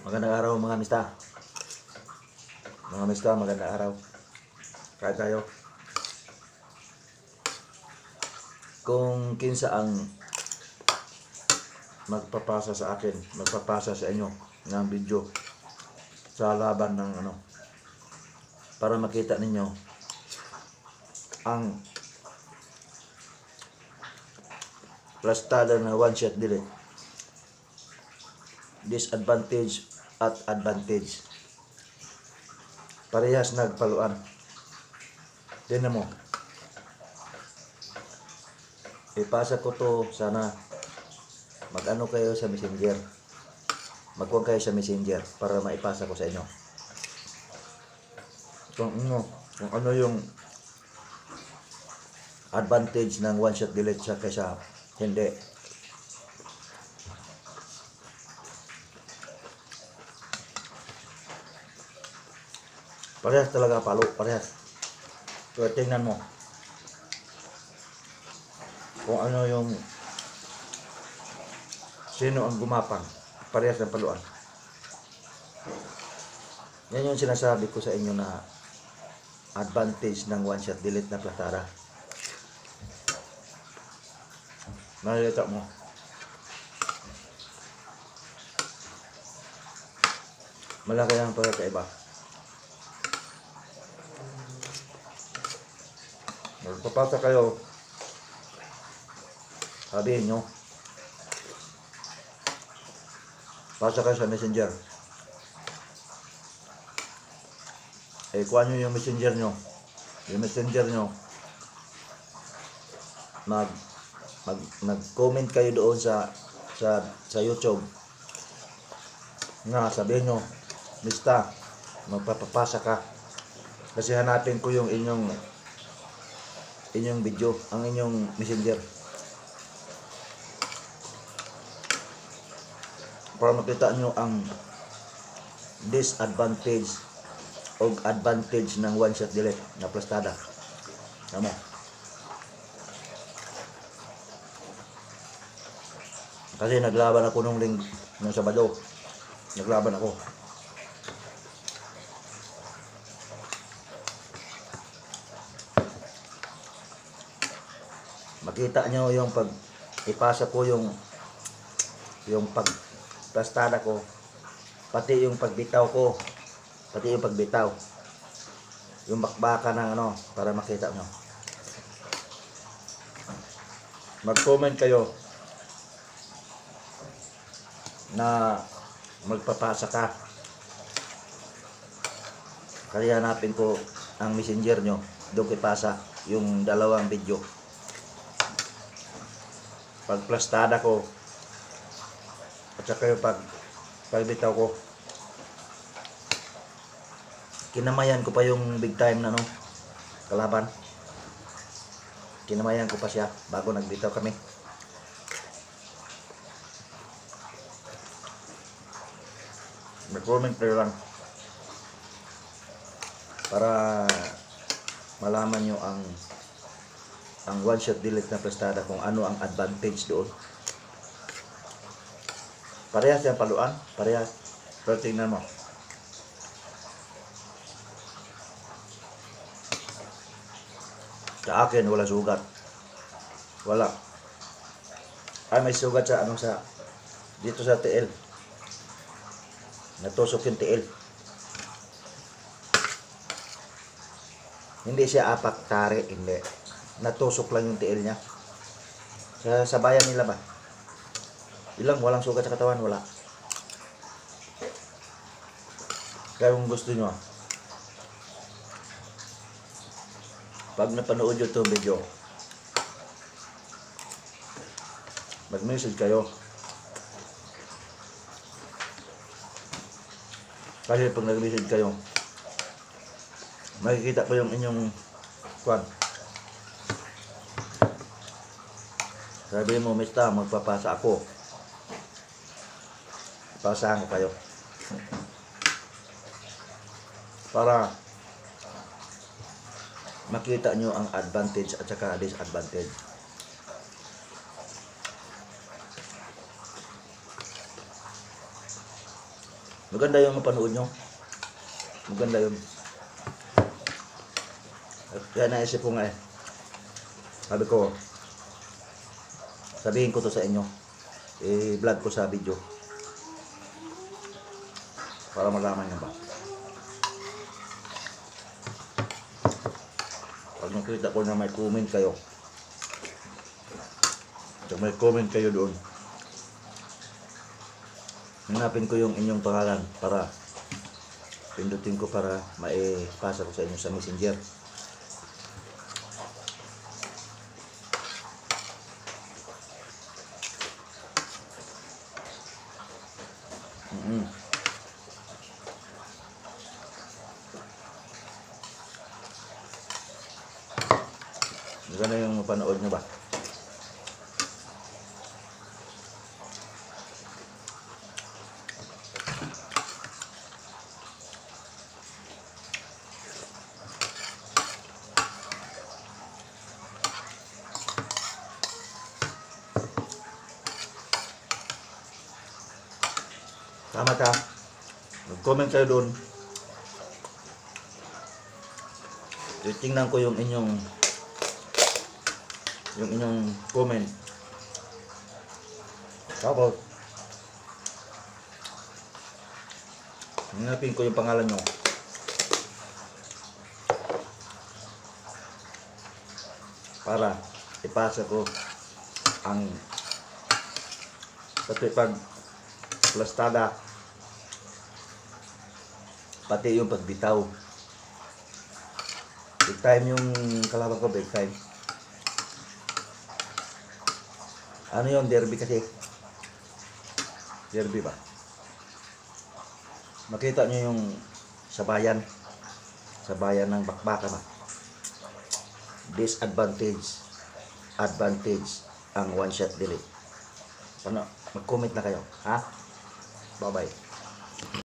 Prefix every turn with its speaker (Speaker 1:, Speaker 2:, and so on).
Speaker 1: Magandang araw mga mista. Mga mista, magandang araw. Kahit tayo. Kung kinsa ang magpapasa sa akin, magpapasa sa inyo ng video sa laban ng para makita ninyo ang plastada na one shot delete, disadvantage at advantage, parehas nagpaluan. Tingnan mo, ipasa ko to. Sana mag-ano kayo sa messenger, magkuha kayo sa messenger para maipasa ko sa inyo kung ano yung advantage ng one shot delete sa kaysa hindi. Parehas talaga palo, parehas. So tingnan mo kung ano yung sino ang gumapang. Parehas ng paluan. Yan yung sinasabi ko sa inyo na advantage ng one shot delete na plastada. Nakikita mo, malaki ang pagkakaiba. Magpapasa kayo, sabihin nyo, pasa kayo sa messenger. Kuha nyo yung messenger nyo. Yung messenger nyo, mag-comment kayo doon sa YouTube nga sabihin nyo, Mista, magpapapasa ka. Kasi hanapin ko yung inyong video, ang inyong messenger, para makita nyo ang disadvantage o advantage ng one shot delete na plastada. Tama. Kasi naglaban ako nung Sabado. Naglaban ako. Makita nyo yung pag ipasa ko yung pag plastada ko, pati yung pagbitaw ko, pati yung pagbitaw, yung bakbaka ng para makita nyo. Mag-comment kayo na magpapasa ka. Kasi hanapin ko ang messenger nyo, doon ipasa yung dalawang video. Pag plastada ko at saka yung pagbitaw ko, kinamayan ko pa yung big time na kalaban. Kinamayan ko pa siya bago nagbitaw kami. Mag-comment kayo lang para malaman nyo ang one shot delete na plastada, kung ano ang advantage doon. Parehas yung paluan, parehas. Pero tingnan mo, sa akin wala sugat, wala. May sugat sa dito sa TL, natusok yung TL. Hindi siya apak tari, hindi, natusok lang yung TL niya. Sa bayan nila ba, ilang walang sugat sa katawan, wala. Kaya kung gusto nyo, pag napanood nyo itong video, mag-message kayo. Kasi pag nag-message kayo, makikita ko yung inyong kwan. Sabi mo, Mista, magpapasa ako. Pasahan ko kayo para makita nyo ang advantage at saka disadvantage. Maganda yung mapanood nyo. Maganda yun. At kaya naisip ko nga eh. Sabi ko, sabihin ko to sa inyo. I-vlog ko sa video. Para malaman nyo ba. Pag nakita ko na may comment kayo. Pag may comment kayo doon. Hanapin ko yung inyong pangalan para pindutin ko para maipasa ko sa inyo sa messenger. Maganda yung mapanood nyo ba? Tama ka. Mag-comment kayo doon. Titingnan ko yung inyong comment. Tapos hanapin ko yung pangalan nyo. Para ipasa ko ang pag plastada pati yung pagbitaw. Big time yung kalaban ko, big time. Ano yung derby kasi? Derby ba? Makita nyo yung sa bayan ng bakbakan ba? Disadvantage, advantage ang one shot delay. Ano? Mag-comment na kayo, ha? Bye-bye.